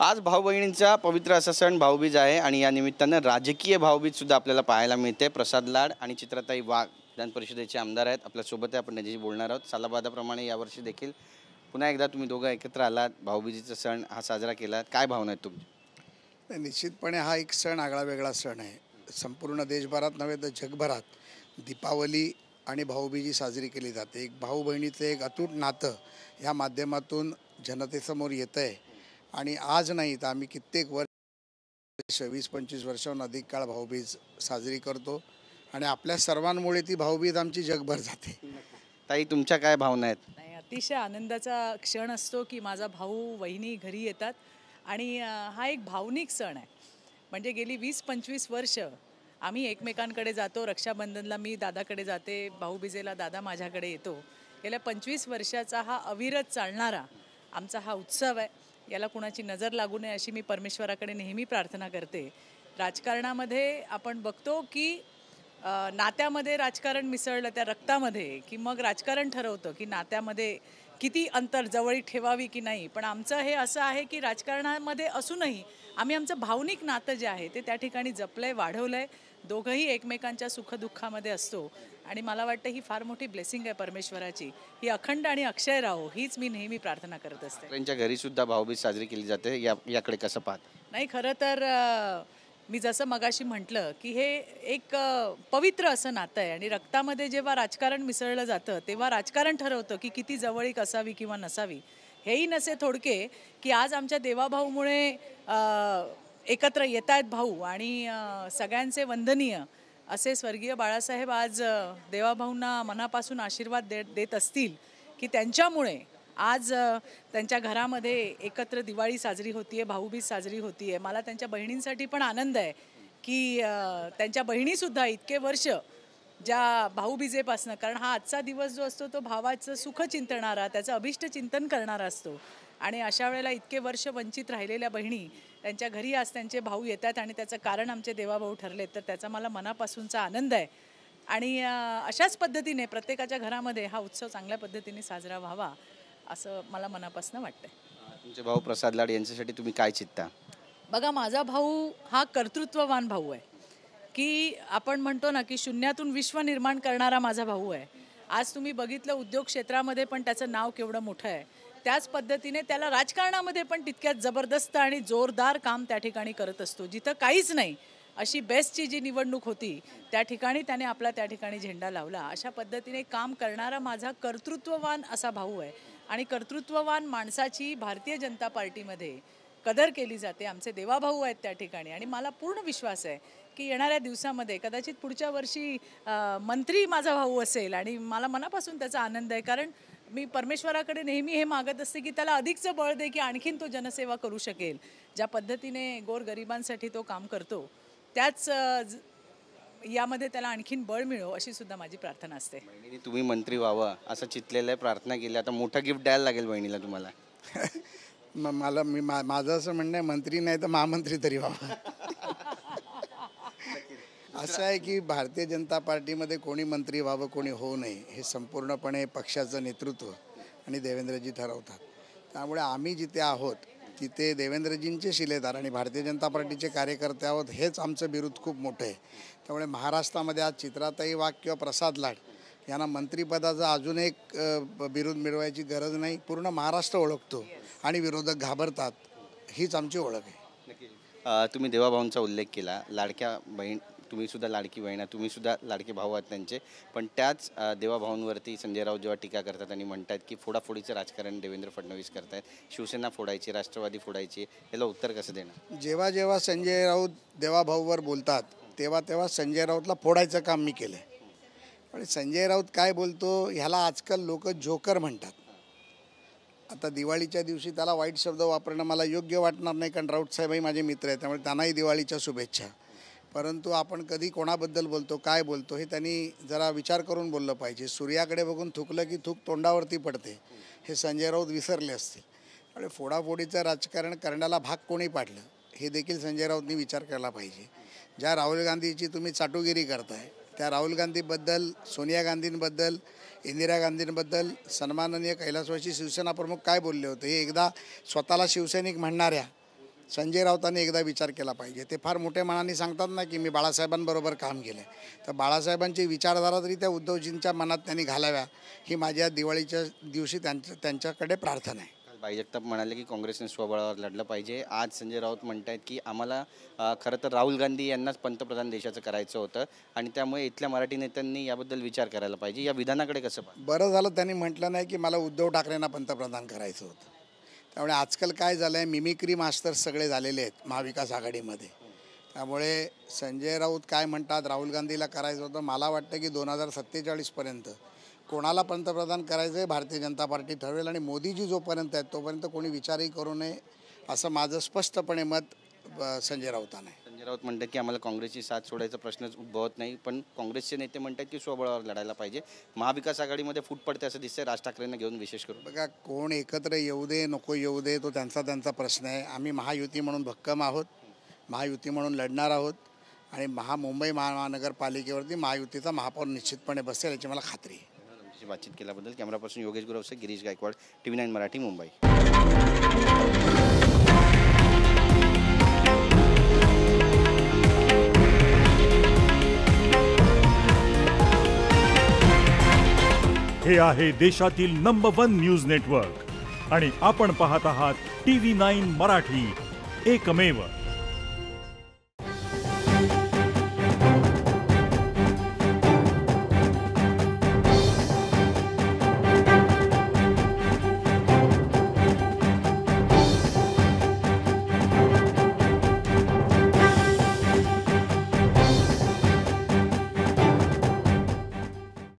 आज भाऊ बहिणींचा पवित्र असा सण भाऊबीज आहे आणि या निमित्तानं राजकीय भाऊबीज सुद्धा आपल्याला पाहायला मिळते. प्रसाद लाड आणि चित्राताई वाघ विधान परिषदेचे आमदार आहेत आपल्यासोबत आहे. आपण त्यांच्याशी बोलणार आहोत. सालाबादाप्रमाणे यावर्षी देखील पुन्हा एकदा तुम्ही दोघं एकत्र आलात, भाऊबीजेचा सण हा साजरा केला. काय भावना आहेत तुमची? निश्चितपणे हा एक सण आगळा वेगळा सण आहे. संपूर्ण देशभरात नव्हे तर जगभरात दीपावली आणि भाऊबीजी साजरी केली जाते. एक भाऊ बहिणीचं एक अतूट नातं ह्या माध्यमातून जनतेसमोर येतं आहे. आणि आज नाही तर आम्ही कित्येक वर्ष 20-25 वर्षाहून अधिक काळ भाऊबीज साजरी करतो आणि आपल्या सर्वांमुळे ती भाऊबीज आमची जगभर जाते. ताई, तुमच्या काय भावना आहेत? नाही, अतिशय आनंदाचा क्षण असतो की माझा भाऊ वहिनी घरी येतात आणि हा एक भावनिक सण आहे. म्हणजे गेली 20-25 वर्ष आम्ही एकमेकांकडे जातो. रक्षाबंधनला मी दादाकडे जाते, भाऊबीजेला दादा माझ्याकडे येतो. गेल्या 25 वर्षाचा हा अविरत चालणारा आमचा हा उत्सव आहे. याला कुणाची नजर लागू नये अशी मी परमेश्वराकडे नेहमी प्रार्थना करते. राजकारणामध्ये आपण बघतो की नात्यामध्ये राजकारण मिसळलं त्या रक्तामध्ये की मग राजकारण ठरवतं की नात्यामध्ये किती अंतर जवळीक ठेवावी की नाही. पण आमचं हे असं आहे की राजकारणामध्ये असूनही आम्ही आमचं भावनिक नातं जे आहे ते त्या ठिकाणी जपलं आहे, वाढवलं आहे. दोघंही एकमेकांच्या सुखदुःखामध्ये असतो आणि मला वाटतं ही फार मोठी ब्लेसिंग आहे परमेश्वराची. ही अखंड आणि अक्षय राहो हीच मी नेहमी प्रार्थना करत असते. त्यांच्या घरी सुद्धा भाऊबीज साजरी केली जाते. याकडे कसं पाहत? नाही, खरं तर मी जसं मगाशी म्हटलं की हे एक पवित्र असं नातं आहे आणि रक्तामध्ये जेव्हा राजकारण मिसळलं जातं तेव्हा राजकारण ठरवतं की किती जवळीक असावी किंवा नसावी. हेही नसे थोडके की आज आमच्या देवाभाऊमुळे एकत्र येत आहेत भाऊ आणि सगळ्यांचे वंदनीय असे स्वर्गीय बाळासाहेब आज देवाभाऊंना मनापासून आशीर्वाद देत असतील की त्यांच्यामुळे आज त्यांच्या घरामध्ये एकत्र दिवाळी साजरी होती आहे, भाऊबीज साजरी होती आहे. मला त्यांच्या बहिणींसाठी पण आनंद आहे की त्यांच्या बहिणीसुद्धा इतके वर्ष ज्या भाऊबीजेपासनं, कारण हा आजचा दिवस जो असतो तो भावाचं सुख चिंतणारा, त्याचं अभिष्ट चिंतन करणारा असतो आणि अशा वेळेला इतके वर्ष वंचित राहिलेल्या बहिणी त्यांच्या घरी आज त्यांचे भाऊ येतात आणि त्याचं कारण आमचे देवाभाऊ ठरलेत. तर त्याचा मला मनापासूनचा आनंद आहे आणि अशाच पद्धतीने प्रत्येकाच्या घरामध्ये हा उत्सव चांगल्या पद्धतीने साजरा व्हावा असं मला मनापासून वाटतंय. तुमचे भाऊ प्रसाद लाड यांच्यासाठी तुम्ही काय चित्ता? बघा, माझा भाऊ हा कर्तृत्ववान भाऊ आहे की आपण म्हणतो ना की शून्यातून विश्व निर्माण करणारा माझा भाऊ आहे. आज तुम्ही बघितलं उद्योग क्षेत्रामध्ये पण त्याचं नाव केवढं मोठं आहे. त्याच पद्धतीने त्याला राजकारणामध्ये पण तितक्यात जबरदस्त आणि जोरदार काम त्या ठिकाणी करत असतो. जिथं काहीच नाही अशी बेस्टची जी निवडणूक होती त्या ठिकाणी त्याने आपला त्या ठिकाणी झेंडा लावला. अशा पद्धतीने काम करणारा माझा कर्तृत्ववान असा भाऊ आहे आणि कर्तृत्ववान माणसाची भारतीय जनता पार्टीमध्ये कदर केली जाते. आमचे देवाभाऊ आहेत त्या ठिकाणी आणि मला पूर्ण विश्वास आहे की येणाऱ्या दिवसामध्ये कदाचित पुढच्या वर्षी मंत्री माझा भाऊ असेल आणि मला मनापासून त्याचा आनंद आहे. कारण मी परमेश्वराकडे नेहमी हे मागत असते की त्याला अधिकचं बळ दे की आणखीन तो जनसेवा करू शकेल. ज्या पद्धतीने गोरगरिबांसाठी तो काम करतो त्याच यामध्ये त्याला आणखीन बळ मिळो अशी सुद्धा माझी प्रार्थना असते. बहिणीने तुम्ही मंत्री व्हावं असं चितलेलं आहे, प्रार्थना केली. आता मोठं गिफ्ट द्यायला लागेल बहिणीला तुम्हाला. माझं असं म्हणणं आहे, मंत्री नाही तर महामंत्री तरी व्हावं. असं आहे की भारतीय जनता पार्टीमध्ये कोणी मंत्री व्हावं कोणी होऊ नये हे संपूर्णपणे पक्षाचं नेतृत्व आणि देवेंद्रजी ठरवतात. त्यामुळे आम्ही जिथे आहोत तिथे देवेंद्रजींचे शिलेदार आणि भारतीय जनता पार्टीचे कार्यकर्ते आहोत. हेच आमचं बिरुद खूप मोठं आहे. त्यामुळे महाराष्ट्रामध्ये आज चित्राताई वाघ किंवा प्रसाद लाड यांना मंत्रिपदाचं अजून एक बिरुद मिळवायची गरज नाही. पूर्ण महाराष्ट्र ओळखतो आणि विरोधक घाबरतात. हीच आमची ओळख आहे. तुम्ही देवाभाऊंचा उल्लेख केला. लाडक्या बहीण, तुम्ही सुद्धा लाडकी बहीण आहे, तुम्ही सुद्धा लाडके भाऊ आहात त्यांचे. पण त्याच देवाभाऊंवरती संजय राऊत जेव्हा टीका करतात आणि म्हणतात की फोडाफोडीचं राजकारण देवेंद्र फडणवीस करतायत, शिवसेना फोडायची, राष्ट्रवादी फोडायची, याला उत्तर कसं देणार? जेव्हा जेव्हा संजय राऊत देवाभाऊवर बोलतात तेव्हा तेव्हा संजय राऊतला फोडायचं काम मी केलं आहे. पण संजय राऊत काय बोलतो ह्याला आजकाल लोक जोकर म्हणतात. आता दिवाळीच्या दिवशी त्याला वाईट शब्द वापरणं मला योग्य वाटणार नाही, कारण राऊत साहेबही माझे मित्र आहेत, त्यामुळे त्यांनाही दिवाळीच्या शुभेच्छा. परंतु आपण कधी कोणाबद्दल बोलतो, काय बोलतो हे त्यांनी जरा विचार करून बोललं पाहिजे. सूर्याकडे बघून थुकलं की थूक तोंडावरती पडते हे संजय राऊत विसरले असतील. आणि फोडाफोडीचं राजकारण करण्याला भाग कोणी पाडलं हे देखील संजय राऊतनी विचार केला पाहिजे. ज्या राहुल गांधीची तुम्ही चाटुगिरी करताय त्या राहुल गांधीबद्दल, सोनिया गांधींबद्दल, इंदिरा गांधींबद्दल सन्माननीय कैलासवासी शिवसेना प्रमुख काय बोलले होते हे एकदा स्वतःला शिवसैनिक म्हणणाऱ्या संजय राऊतांनी एकदा विचार केला पाहिजे. ते फार मोठ्या मनाने सांगतात ना की मी बाळासाहेबांबरोबर काम केलं आहे, तर बाळासाहेबांची विचारधारा तरी त्या उद्धवजींच्या मनात त्यांनी घालाव्या ही माझ्या दिवाळीच्या दिवशी त्यांच्याकडे प्रार्थना आहे. काल बाई जगताप म्हणाले की काँग्रेसने स्वबळावर लढलं पाहिजे. आज संजय राऊत म्हणतायत की आम्हाला खरं तर राहुल गांधी यांनाच पंतप्रधान देशाचं करायचं होतं आणि त्यामुळे इथल्या मराठी नेत्यांनी याबद्दल विचार करायला पाहिजे. या विधानाकडे कसं पाहिजे? बरं झालं त्यांनी म्हटलं नाही की मला उद्धव ठाकरेंना पंतप्रधान करायचं होतं. त्यामुळे आजकाल काय झालं आहे, मिमिक्री मास्टर्स सगळे झालेले आहेत महाविकास आघाडीमध्ये. त्यामुळे संजय राऊत काय म्हणतात राहुल गांधीला करायचं होतं, मला वाटतं की 2047पर्यंत कोणाला पंतप्रधान करायचं आहे भारतीय जनता पार्टी ठरवेल आणि मोदीजी जोपर्यंत आहेत तोपर्यंत कोणी विचारही करू नये असं माझं स्पष्टपणे मत संजय राऊतांना आहे. संजय राऊत म्हणतात की आम्हाला काँग्रेसची साथ सोडायचा प्रश्नच उद्भवत नाही, पण काँग्रेसचे नेते म्हणतात की स्वबळावर लढायला पाहिजे. महाविकास आघाडीमध्ये फूट पडते असं दिसतंय राज ठाकरेंना घेऊन विशेष करून. बघा, कोण एकत्र येऊ दे नको येऊ दे तो त्यांचा प्रश्न आहे. आम्ही महायुती म्हणून भक्कम आहोत, महायुती म्हणून लढणार आहोत आणि मुंबई महानगरपालिकेवरती महायुतीचा महापौर निश्चितपणे बसेल याची मला खात्री आहे. आमच्याशी बातचीत केल्याबद्दल कॅमेरापर्सन योगेश गुरवसे, गिरीश गायकवाड, TV9 मराठी, मुंबई. हे आहे देशातील नंबर 1 न्यूज नेटवर्क आणि आपण पाहत आहात TV9 मराठी, एकमेव.